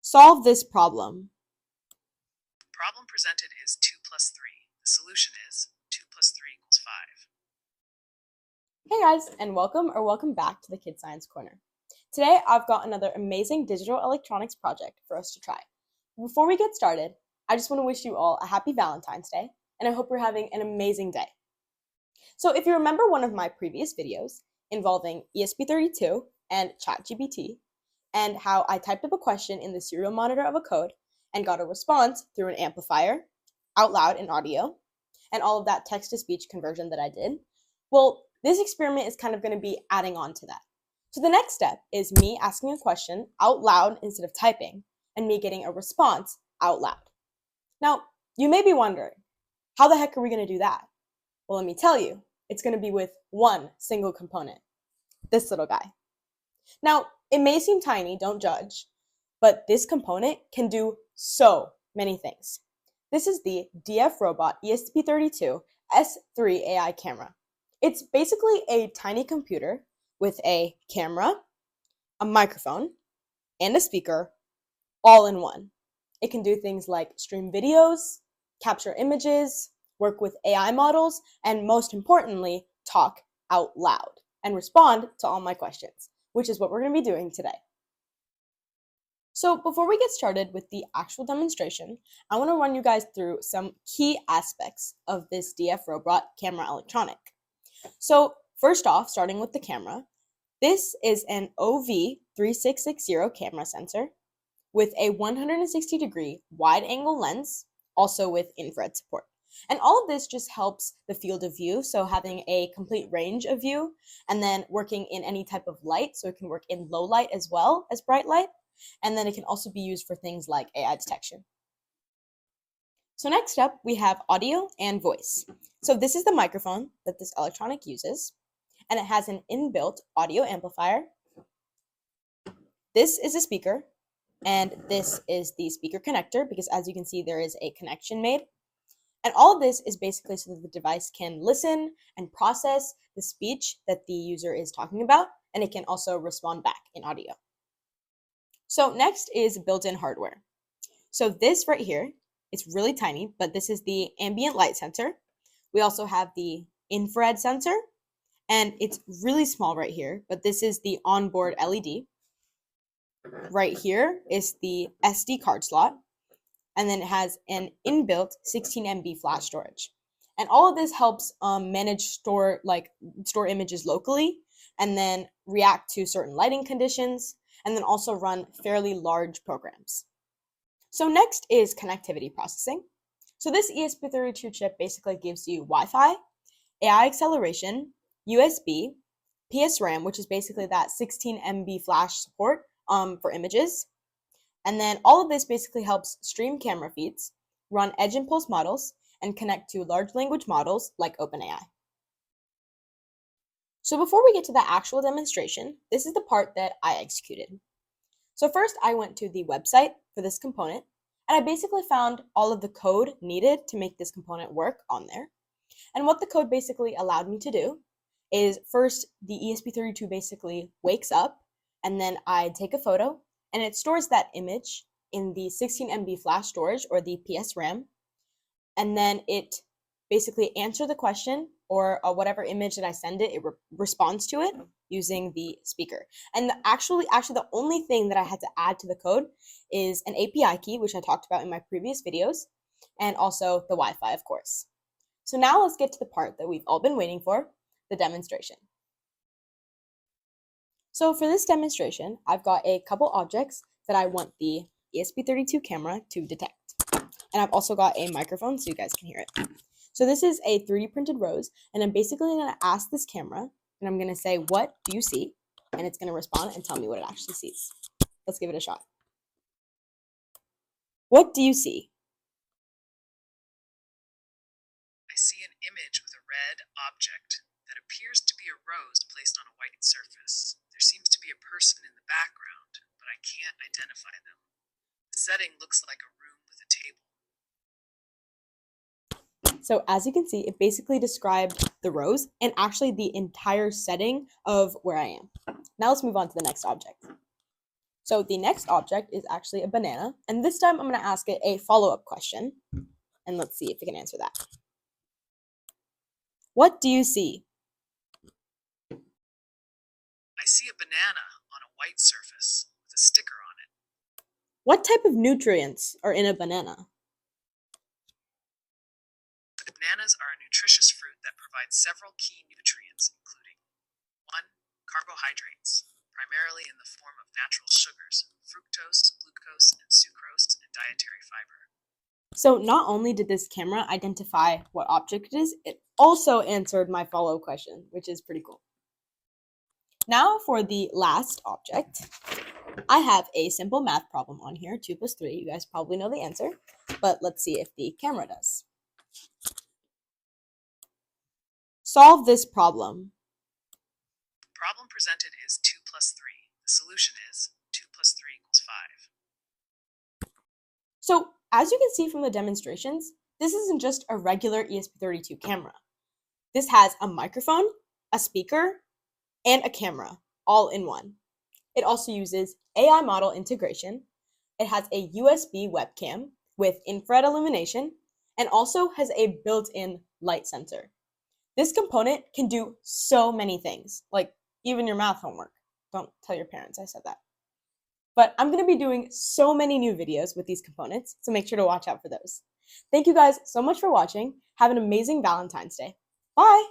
Solve this problem. Problem presented is 2 plus 3. The solution is 2 plus 3 equals 5. Hey guys, and welcome back to the Kid Science Corner. Today I've got another amazing digital electronics project for us to try. Before we get started, I just want to wish you all a happy Valentine's Day, and I hope you're having an amazing day. So if you remember one of my previous videos involving ESP32 and ChatGPT, and how I typed up a question in the serial monitor of a code and got a response through an amplifier, out loud in audio, and all of that text-to-speech conversion that I did, well, this experiment is kind of going to be adding on to that. So the next step is me asking a question out loud instead of typing, and me getting a response out loud. Now, you may be wondering, how the heck are we going to do that? Well, let me tell you, it's going to be with one single component, this little guy. Now, it may seem tiny, don't judge, but this component can do so many things. This is the DFRobot ESP32-S3 AI Camera. It's basically a tiny computer with a camera, a microphone, and a speaker all in one. It can do things like stream videos, capture images, work with AI models, and most importantly, talk out loud and respond to all my questions, which is what we're going to be doing today. So before we get started with the actual demonstration, I want to run you guys through some key aspects of this DFRobot camera electronic. So first off, starting with the camera, this is an OV3660 camera sensor with a 160-degree wide-angle lens, also with infrared support. And all of this just helps the field of view, so having a complete range of view, and then working in any type of light, so it can work in low light as well as bright light, and then it can also be used for things like AI detection. So next up, we have audio and voice. So this is the microphone that this electronic uses, and it has an inbuilt audio amplifier. This is a speaker, and this is the speaker connector, because as you can see, there is a connection made. And all of this is basically so that the device can listen and process the speech that the user is talking about, and it can also respond back in audio. So next is built-in hardware. So this right here, it's really tiny, but this is the ambient light sensor. We also have the infrared sensor, and it's really small right here, but this is the onboard LED. Right here is the SD card slot, and then it has an inbuilt 16 MB flash storage. And all of this helps store images locally, and then react to certain lighting conditions, and then also run fairly large programs. So next is connectivity processing. So this ESP32 chip basically gives you Wi-Fi, AI acceleration, USB, PSRAM, which is basically that 16 MB flash support for images. And then all of this basically helps stream camera feeds, run edge impulse models, and connect to large language models like OpenAI. So before we get to the actual demonstration, this is the part that I executed. So first I went to the website for this component, and I basically found all of the code needed to make this component work on there. And what the code basically allowed me to do is first the ESP32 basically wakes up, and then I take a photo, and it stores that image in the 16 MB flash storage, or the PSRAM, and then it basically answers the question, or whatever image that I send it, responds to it using the speaker. And actually the only thing that I had to add to the code is an API key, which I talked about in my previous videos, and also the Wi-Fi, of course. So now let's get to the part that we've all been waiting for, the demonstration. So for this demonstration, I've got a couple objects that I want the ESP32 camera to detect. And I've also got a microphone so you guys can hear it. So this is a 3D printed rose, and I'm basically going to ask this camera, and I'm going to say, "What do you see?" And it's going to respond and tell me what it actually sees. Let's give it a shot. What do you see? I see an image with a red object that appears to be a rose placed on a white surface. There seems to be a person in the background, but I can't identify them. The setting looks like a room with a table. So as you can see, it basically described the rose and actually the entire setting of where I am. Now let's move on to the next object. So the next object is actually a banana, and this time I'm going to ask it a follow-up question, and let's see if it can answer that. What do you see? I see a banana on a white surface with a sticker on it. What type of nutrients are in a banana? Bananas are a nutritious fruit that provides several key nutrients, including 1. Carbohydrates, primarily in the form of natural sugars, fructose, glucose, and sucrose, and dietary fiber. So not only did this camera identify what object it is, it also answered my follow-up question, which is pretty cool. Now for the last object, I have a simple math problem on here, 2 plus 3. You guys probably know the answer, but let's see if the camera does. Solve this problem. The problem presented is 2 plus 3. The solution is 2 plus 3 equals 5. So as you can see from the demonstrations, this isn't just a regular ESP32 camera. This has a microphone, a speaker, and a camera, all in one. It also uses AI model integration. It has a USB webcam with infrared illumination, and also has a built-in light sensor. This component can do so many things, like even your math homework. Don't tell your parents I said that. But I'm going to be doing so many new videos with these components, so make sure to watch out for those. Thank you guys so much for watching. Have an amazing Valentine's Day. Bye!